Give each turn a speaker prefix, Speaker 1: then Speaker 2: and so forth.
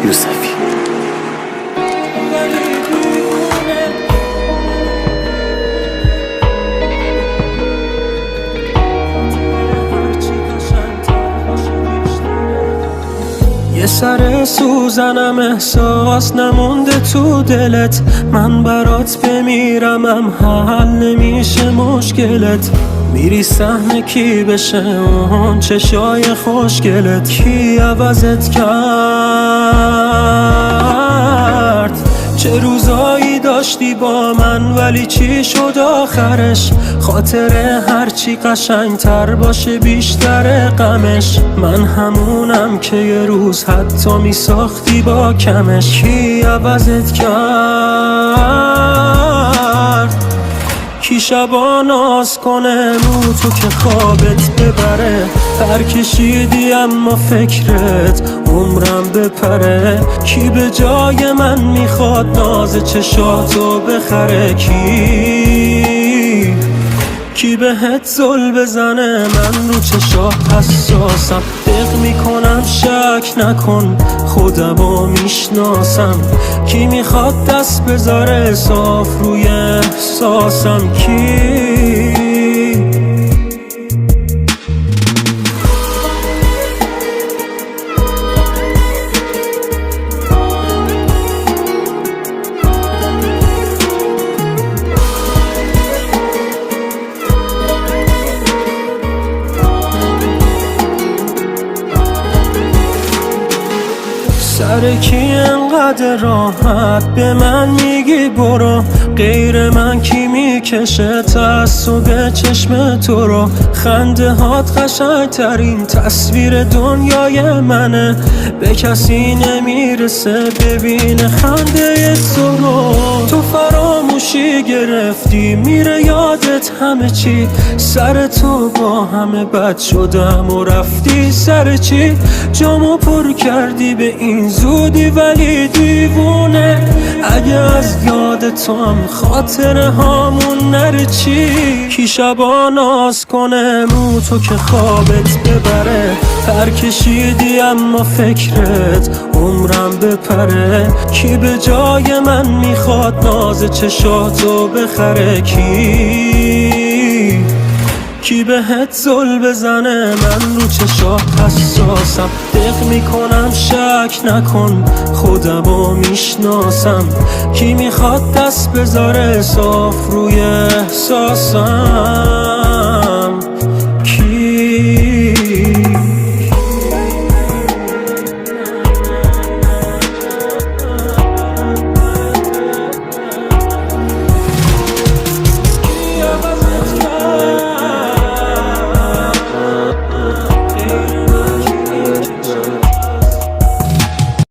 Speaker 1: یوسفی.
Speaker 2: یه سر سوزنم احساس نمونده تو دلت، من برات بمیرمم حل نمیشه مشکلت. میری سهم کی بشه اون چشای خوشگلت، کی عوضت کرد؟ چه روزایی داشتی با من ولی چی شد آخرش؟ خاطره هرچی قشنگتر باشه بیشتر غمش. من همونم که یه روز حتی میساختی با کمش، کی عوضت کرد؟ کی شبا ناز کنه رو تو که خوابت ببره؟ پر کشیدی اما فکرت عمرم بپره. کی به جای من میخواد ناز چشاتو بخره؟ کی بهت زل بزنه؟ من رو چشات حساسم، دق میکنم شک نکن خودمو میشناسم. کی میخواد دست بذاره صاف روی احساسم؟ کی؟ سر کی انقدر راحت به من میگی برو؟ غیر من کی میکشه تعصب چشم تو رو؟ خنده هات قشنگترین تصویر دنیای منه، به کسی نمیرسه ببین خنده تو رو. تو فراموشی گرفتی میره یادت همه چی، سر تو با همه بد شدم و رفتی سر چی؟ جامو پر کردی به این زودی ولی دیوونه، اگه از یاد تو هم خاطره هامون نره چی؟ کی شبا ناز کنه رو تو که خوابت ببره؟ پر کشیدی اما فکرت عمرم بپره. کی به جای من میخواد ناز چشاتو بخره؟ کی بهت زل بزنه؟ من رو چشات حساسم، دق میکنم شک نکن خودمو میشناسم. کی میخواد دست بذاره صاف روی احساسم؟